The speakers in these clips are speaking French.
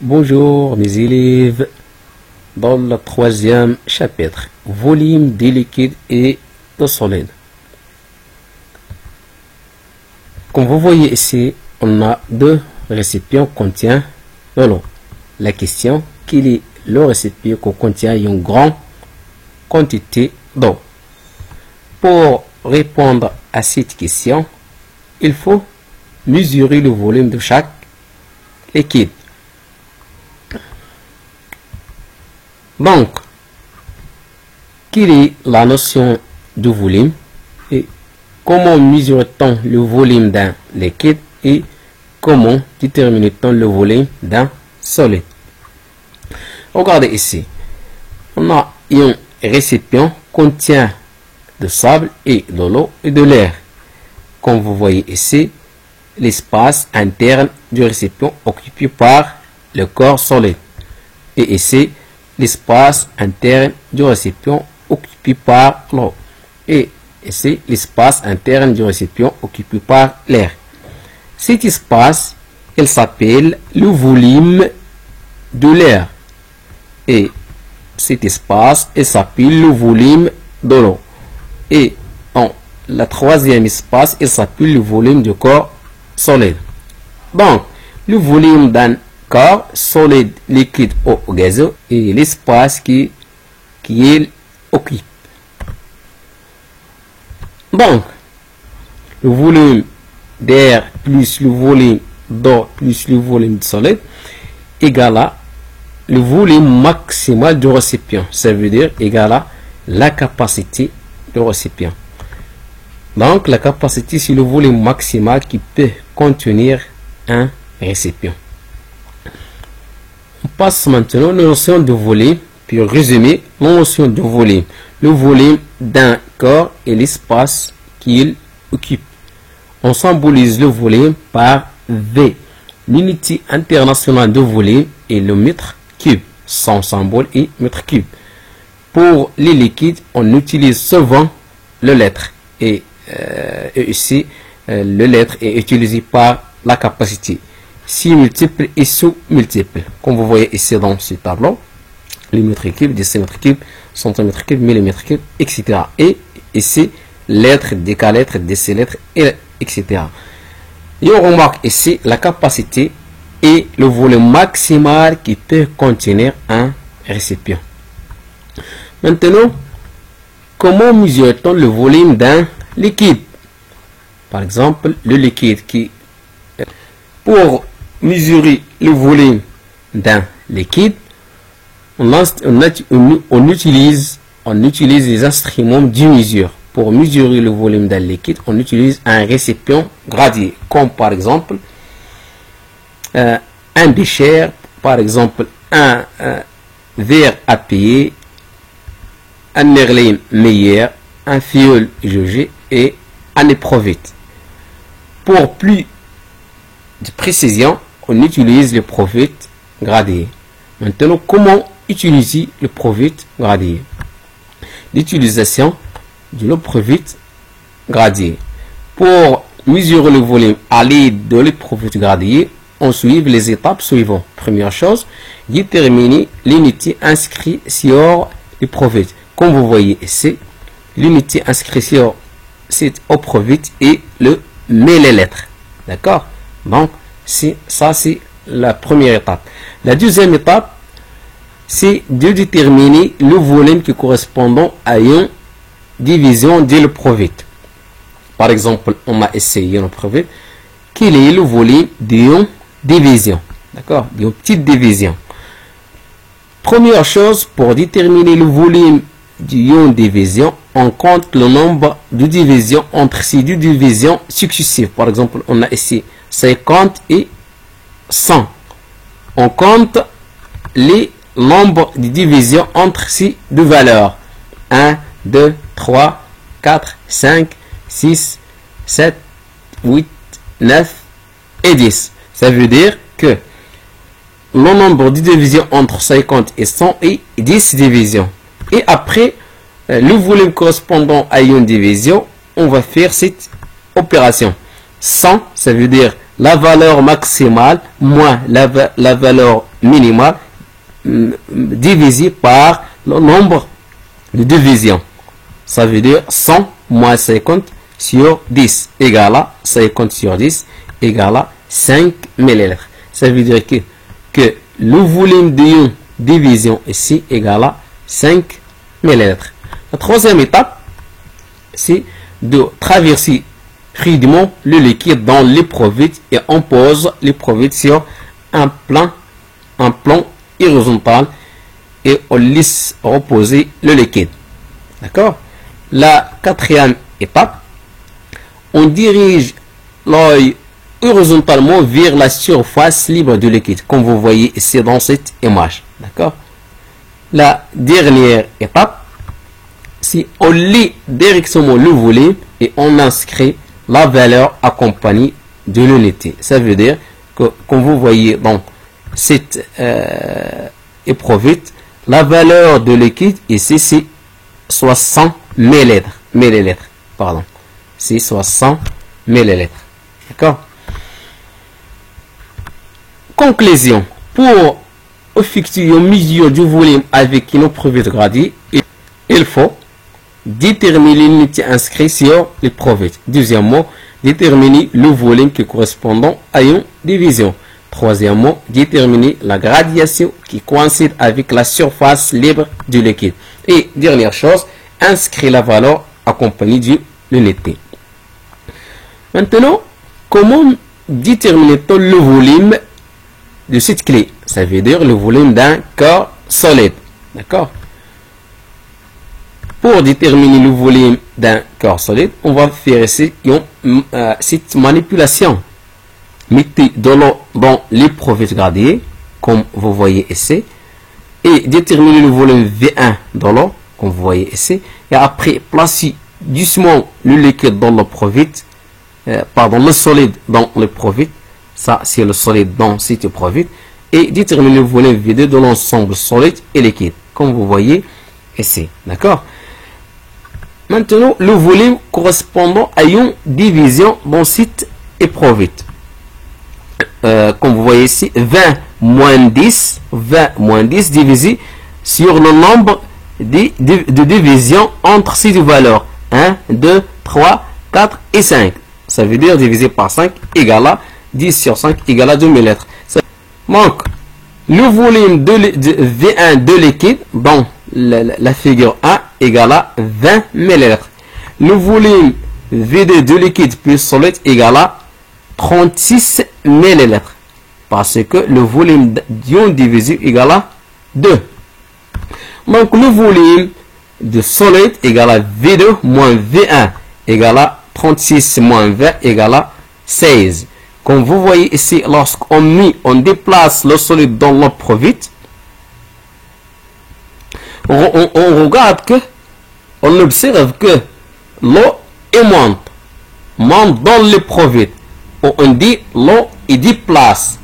Bonjour mes élèves, dans le troisième chapitre, volume des liquides et de solide. Comme vous voyez ici, on a deux récipients contiennent de l'eau. La question, quel est le récipient qui contient une grande quantité d'eau? Pour répondre à cette question, il faut mesurer le volume de chaque liquide. Donc, quelle est la notion de volume et comment mesure-t-on le volume d'un liquide et comment détermine-t-on le volume d'un solide? Regardez ici, on a un récipient contient de sable et de l'eau et de l'air. Comme vous voyez ici, l'espace interne du récipient occupé par le corps solide. Et ici, l'espace interne du récipient occupé par l'eau. Et ici, l'espace interne du récipient occupé par l'air. Cet espace, il s'appelle le volume de l'air. Et cet espace, il s'appelle le volume de l'eau. Et le troisième espace, il s'appelle le volume du corps solide. Donc, le volume d'un corps solide, liquide ou gazeux et l'espace qui il occupe. Donc, le volume d'air plus le volume d'eau plus le volume de solide égale à le volume maximal du récipient. Ça veut dire égale à la capacité du récipient. Donc, la capacité, c'est le volume maximal qui peut contenir un récipient. On passe maintenant à la notion de volume, puis résumer la notion de volume. Le volume d'un corps et l'espace qu'il occupe. On symbolise le volume par V. L'unité internationale de volume est le mètre cube. Son symbole est mètre cube. Pour les liquides, on utilise souvent le litre. Et ici, le litre est utilisé par la capacité. Si multiple et sous-multiple. Comme vous voyez ici dans ce tableau, les mètres cubes, décimètres cubes, centimètres cubes, millimètres cubes, etc. Et ici, litre, décalitre, décilitre, etc. Et on remarque ici la capacité et le volume maximal qui peut contenir un récipient. Maintenant, comment mesure-t-on le volume d'un liquide? Par exemple, le liquide qui... Pour mesurer le volume d'un liquide, on utilise les instruments de mesure. Pour mesurer le volume d'un liquide, on utilise un récipient gradué, comme par exemple un bécher, par exemple un verre à payer, un Merlin Meyer, un fiole jaugé et un éprouvette. Pour plus de précision, on utilise l'éprouvette gradué. Maintenant, comment utiliser l'éprouvette gradué? L'utilisation de l'éprouvette gradué. Pour mesurer le volume à l'aide de l'éprouvette gradué, on suit les étapes suivantes. Première chose, déterminer l'unité inscrite sur l'éprouvette. Comme vous voyez ici, l'unité inscrite sur cette éprouvette est le millilitre. D'accord? Donc, ça c'est la première étape. La deuxième étape, c'est de déterminer le volume qui correspond à une division de l'éprouvette. Par exemple, on a essayé une éprouvette. Quel est le volume d'une division? D'accord? D'une petite division. Première chose, pour déterminer le volume d'une division, on compte le nombre de divisions entre ces deux divisions successives. Par exemple, on a ici 50 et 100. On compte les nombres de divisions entre ces deux valeurs. 1, 2, 3, 4, 5, 6, 7, 8, 9 et 10. Ça veut dire que le nombre de divisions entre 50 et 100 est 10 divisions. Et après, le volume correspondant à une division, on va faire cette opération. 100, ça veut dire la valeur maximale moins la valeur minimale divisé par le nombre de divisions. Ça veut dire 100 moins 50 sur 10 égale à 50 sur 10 égale à 5 millilitres. Ça veut dire que le volume d'une division ici égale à 5 millilitres. La troisième étape, c'est de traverser rapidement le liquide dans l'éprouvette et on pose l'éprouvette sur un plan horizontal et on laisse reposer le liquide. D'accord? La quatrième étape, on dirige l'œil horizontalement vers la surface libre du liquide, comme vous voyez ici dans cette image. D'accord? La dernière étape, c'est on lit directement le volume et on inscrit la valeur accompagnée de l'unité. Ça veut dire que, comme vous voyez dans cette éprouvette, la valeur de liquide ici c'est 60 millilitres. Pardon. C'est 60 millilitres. D'accord? Conclusion. Pour effectuer une mesure du volume avec une éprouvette gradée, il faut déterminer l'unité inscrite sur l'éprouvette. Deuxièmement, déterminer le volume qui correspond à une division. Troisièmement, déterminer la gradation qui coïncide avec la surface libre du liquide. Et dernière chose, inscrire la valeur accompagnée de l'unité. Maintenant, comment détermine-t-on le volume de cette clé? Ça veut dire le volume d'un corps solide. D'accord? Pour déterminer le volume d'un corps solide, on va faire ici cette manipulation. Mettez de l'eau dans l'éprouvette gradée, comme vous voyez ici, et déterminez le volume V1 de l'eau, comme vous voyez ici, et après placez doucement le liquide dans l'éprouvette, le solide dans l'éprouvette, ça c'est le solide dans cette éprouvette, et déterminez le volume V2 de l'ensemble solide et liquide, comme vous voyez ici. D'accord? Maintenant, le volume correspondant à une division dans cette éprouvette. Comme vous voyez ici, 20 moins 10 divisé sur le nombre de divisions entre ces deux valeurs. 1, 2, 3, 4 et 5. Ça veut dire divisé par 5 égale à 10 sur 5 égale à 2 millilitres. Donc, le volume de V1 de liquide dans la figure 1 égale à 20 millilitres. Le volume V2 de liquide plus solide égale à 36 millilitres. Parce que le volume d'une division égale à 2. Donc, le volume de solide égale à V2 moins V1 égale à 36 moins 20 égale à 16. Comme vous voyez ici, lorsqu'on déplace le solide dans l'éprouvette, on regarde que, on observe que l'eau monte dans l'éprouvette. On dit l'eau est déplace.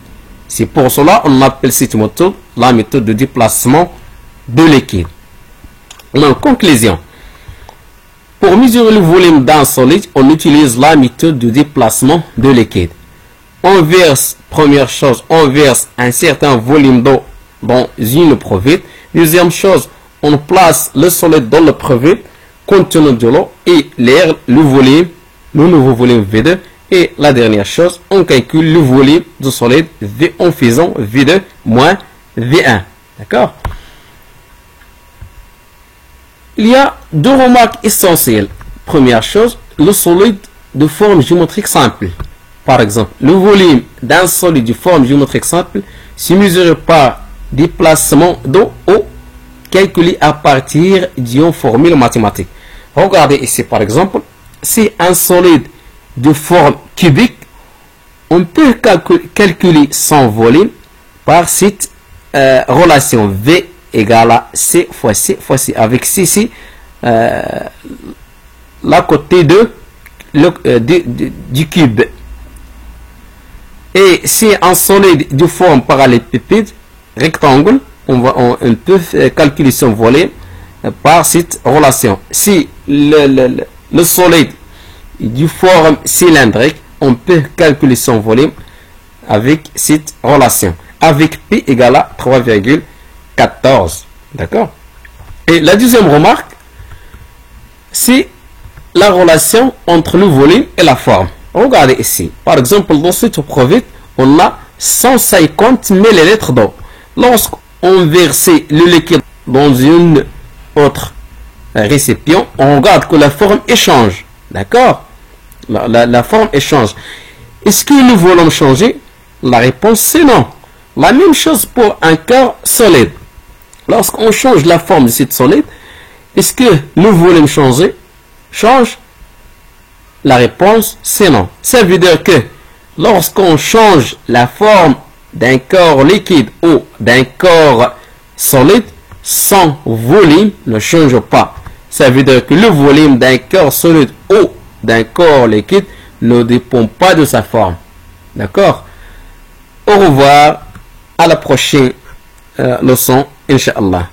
C'est pour cela qu'on appelle cette méthode la méthode de déplacement de liquide. En conclusion, pour mesurer le volume d'un solide, on utilise la méthode de déplacement de liquide. On verse, première chose, on verse un certain volume d'eau dans une éprouvette. Deuxième chose, on place le solide dans l'éprouvette contenant de l'eau et l'air, le nouveau volume V2. Et la dernière chose, on calcule le volume du solide V en faisant V2 moins V1. D'accord? Il y a deux remarques essentielles. Première chose, le solide de forme géométrique simple. Par exemple, le volume d'un solide de forme géométrique simple se mesure par déplacement d'eau ou calculé à partir d'une formule mathématique. Regardez ici par exemple, c'est un solide de forme cubique, on peut calculer son volume par cette relation V égale à C fois C fois C, avec C ici la côté du cube. Et c'est un solide de forme parallélépipède rectangle, on peut calculer son volume par cette relation. Si le solide de forme cylindrique, on peut calculer son volume avec cette relation. avec P égale à 3,14. D'accord? Et la deuxième remarque, c'est la relation entre le volume et la forme. Regardez ici. Par exemple, dans cette provite, on a 150 ml d'eau. Lorsqu'on versait le liquide dans une autre récipient, on regarde que la forme échange. D'accord? La forme échange. Est-ce que le volume change? La réponse c'est non. La même chose pour un corps solide. Lorsqu'on change la forme de cette solide, est-ce que le volume change? La réponse c'est non. Ça veut dire que lorsqu'on change la forme d'un corps liquide ou d'un corps solide, son volume ne change pas. Ça veut dire que le volume d'un corps solide ou d'un corps liquide ne dépend pas de sa forme. D'accord? Au revoir, à la prochaine leçon, Inch'Allah.